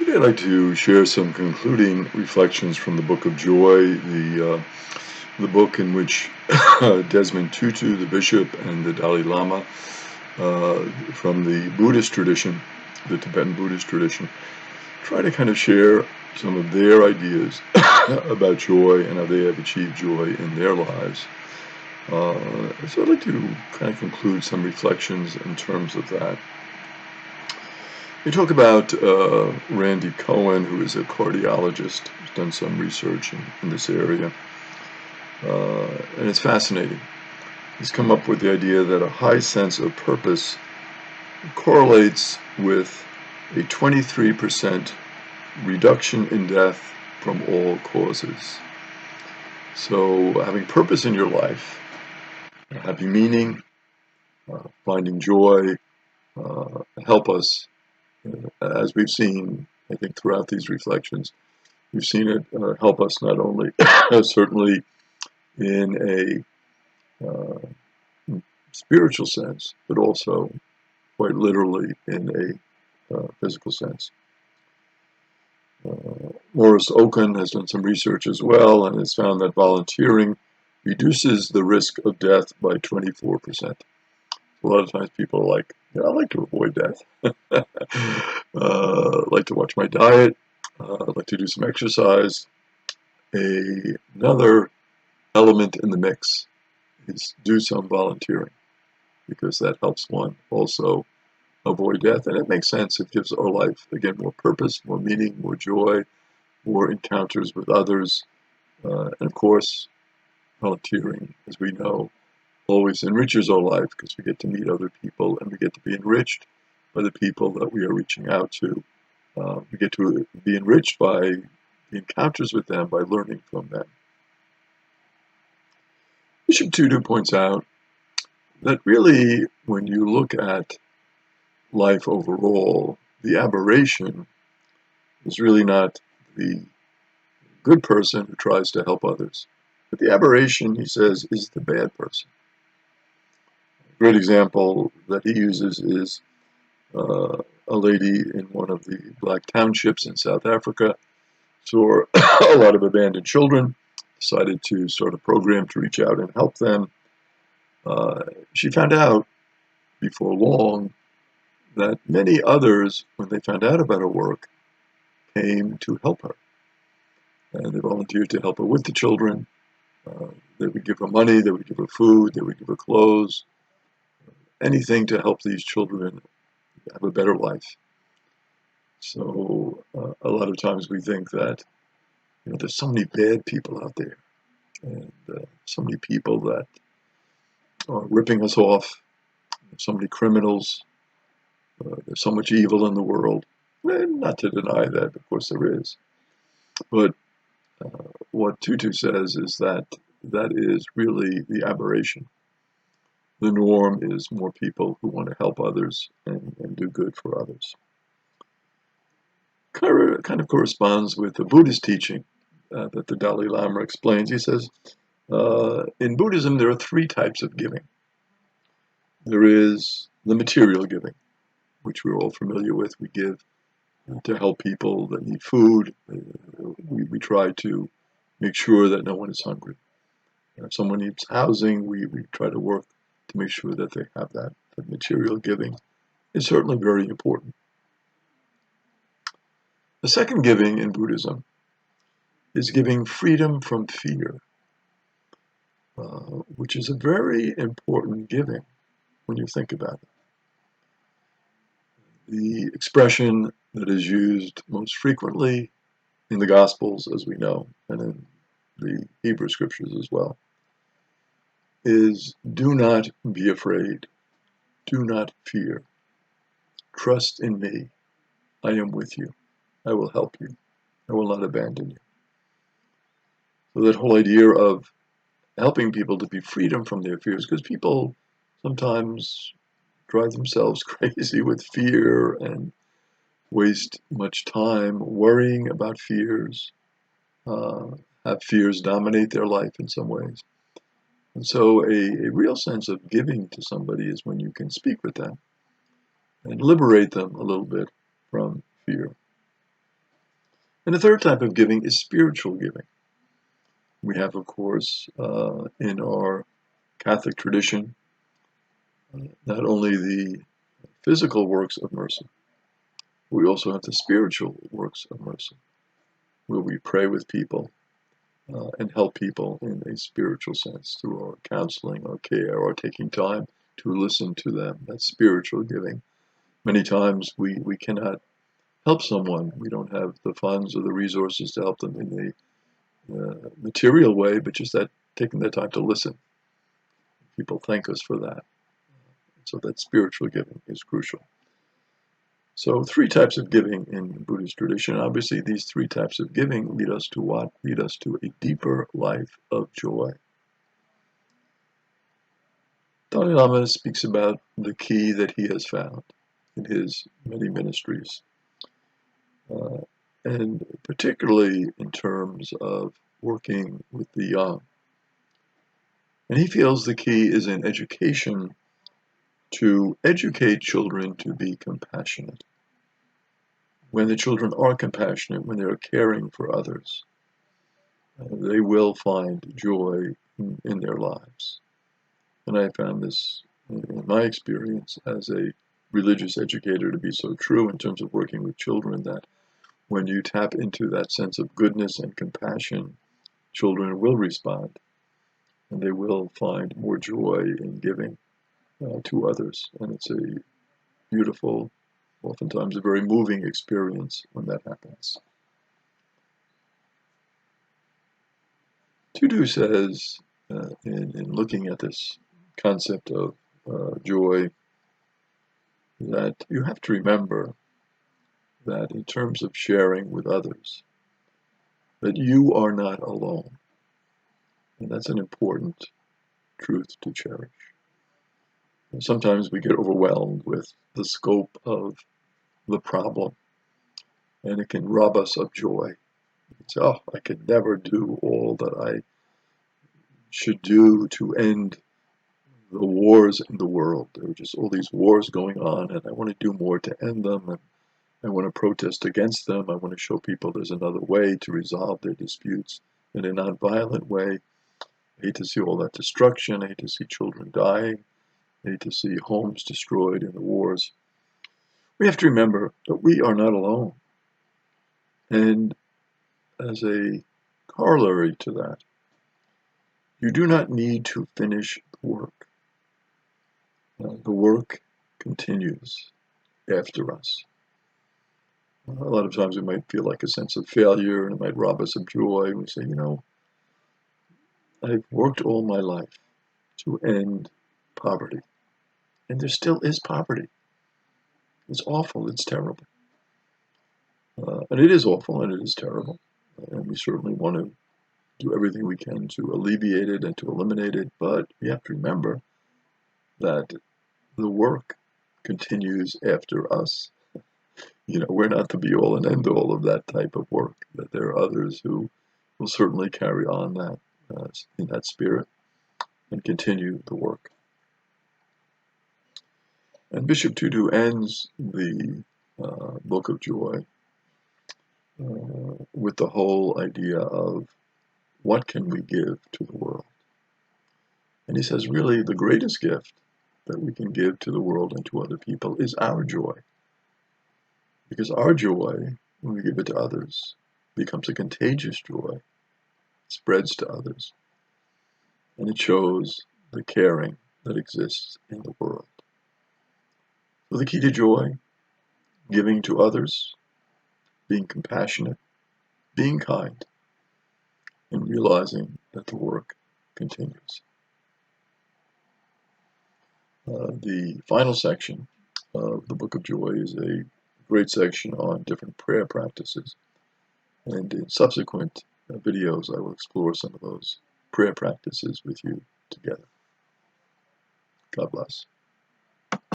Today I'd like to share some concluding reflections from the Book of Joy, the book in which Desmond Tutu, the bishop, and the Dalai Lama from the Buddhist tradition, the Tibetan Buddhist tradition, try to kind of share some of their ideas about joy and how they have achieved joy in their lives. So I'd like to kind of conclude some reflections in terms of that. We talk about Randy Cohen, who is a cardiologist, who's done some research in this area, and it's fascinating. He's come up with the idea that a high sense of purpose correlates with a 23% reduction in death from all causes. So having purpose in your life, having meaning, finding joy, help us. As we've seen, I think, throughout these reflections, we've seen it help us not only certainly in a spiritual sense, but also quite literally in a physical sense. Maurice Oken has done some research as well and has found that volunteering reduces the risk of death by 24%. A lot of times people are like, I like to avoid death. I like to watch my diet. I'd like to do some exercise. Another element in the mix is do some volunteering, because that helps one also avoid death. And it makes sense. It gives our life, again, more purpose, more meaning, more joy, more encounters with others. And of course, volunteering, as we know, always enriches our life because we get to meet other people and we get to be enriched by the people that we are reaching out to. We get to be enriched by the encounters with them, by learning from them. Bishop Tutu points out that really, when you look at life overall, the aberration is really not the good person who tries to help others. But the aberration, he says, is the bad person. A great example that he uses is a lady in one of the black townships in South Africa saw a lot of abandoned children, decided to start a program to reach out and help them. She found out before long that many others, when they found out about her work, came to help her. And they volunteered to help her with the children. They would give her money, they would give her food, they would give her clothes, anything to help these children have a better life. So a lot of times we think that there's so many bad people out there, and so many people that are ripping us off, so many criminals, there's so much evil in the world. And not to deny that, of course there is. But what Tutu says is that is really the aberration. The norm is more people who want to help others and do good for others. Kind of corresponds with the Buddhist teaching that the Dalai Lama explains. He says, in Buddhism, there are three types of giving. There is the material giving, which we're all familiar with. We give to help people that need food. We try to make sure that no one is hungry. If someone needs housing, we try to work to make sure that they have that. But material giving is certainly very important. The second giving in Buddhism is giving freedom from fear, which is a very important giving when you think about it. The expression that is used most frequently in the Gospels, as we know, and in the Hebrew Scriptures as well, is do not be afraid, do not fear, trust in me, I am with you, I will help you, I will not abandon you. So that whole idea of helping people to be freedom from their fears, because people sometimes drive themselves crazy with fear and waste much time worrying about fears, have fears dominate their life in some ways. And so a real sense of giving to somebody is when you can speak with them and liberate them a little bit from fear. And the third type of giving is spiritual giving. We have, of course, in our Catholic tradition, not only the physical works of mercy, we also have the spiritual works of mercy, where we pray with people and help people in a spiritual sense through our counseling, our care, or taking time to listen to them. That's spiritual giving. Many times we cannot help someone. We don't have the funds or the resources to help them in a material way, but just that taking the time to listen. People thank us for that. So that spiritual giving is crucial. So three types of giving in Buddhist tradition. Obviously, these three types of giving lead us to what? Lead us to a deeper life of joy. Dalai Lama speaks about the key that he has found in his many ministries, uh, and particularly in terms of working with the young. And he feels the key is in education, to educate children to be compassionate. When the children are compassionate, when they are caring for others, they will find joy in their lives. And I found this in my experience as a religious educator to be so true in terms of working with children, that when you tap into that sense of goodness and compassion, children will respond and they will find more joy in giving to others. And it's a beautiful, oftentimes a very moving experience when that happens. Tudu says, in looking at this concept of joy, that you have to remember that in terms of sharing with others, that you are not alone. And that's an important truth to cherish. And sometimes we get overwhelmed with the scope of the problem, and it can rob us of joy. It's, oh, I could never do all that I should do to end the wars in the world. There are just all these wars going on, and I want to do more to end them, and I want to protest against them. I want to show people there's another way to resolve their disputes in a nonviolent way. I hate to see all that destruction. I hate to see children dying. I hate to see homes destroyed in the wars. We have to remember that we are not alone. And as a corollary to that, you do not need to finish the work. The work continues after us. A lot of times we might feel like a sense of failure, and it might rob us of joy. We say, I've worked all my life to end poverty, and there still is poverty. It's awful, it's terrible. And it is awful, and it is terrible. And we certainly want to do everything we can to alleviate it and to eliminate it, but we have to remember that the work continues after us. We're not the be-all and end-all of that type of work, that there are others who will certainly carry on that in that spirit and continue the work. And Bishop Tudu ends the Book of Joy with the whole idea of what can we give to the world. And he says, really, the greatest gift that we can give to the world and to other people is our joy. Because our joy, when we give it to others, becomes a contagious joy, spreads to others, and it shows the caring that exists in the world. So the key to joy, giving to others, being compassionate, being kind, and realizing that the work continues. The final section of the Book of Joy is a great section on different prayer practices. And in subsequent videos, I will explore some of those prayer practices with you together. God bless.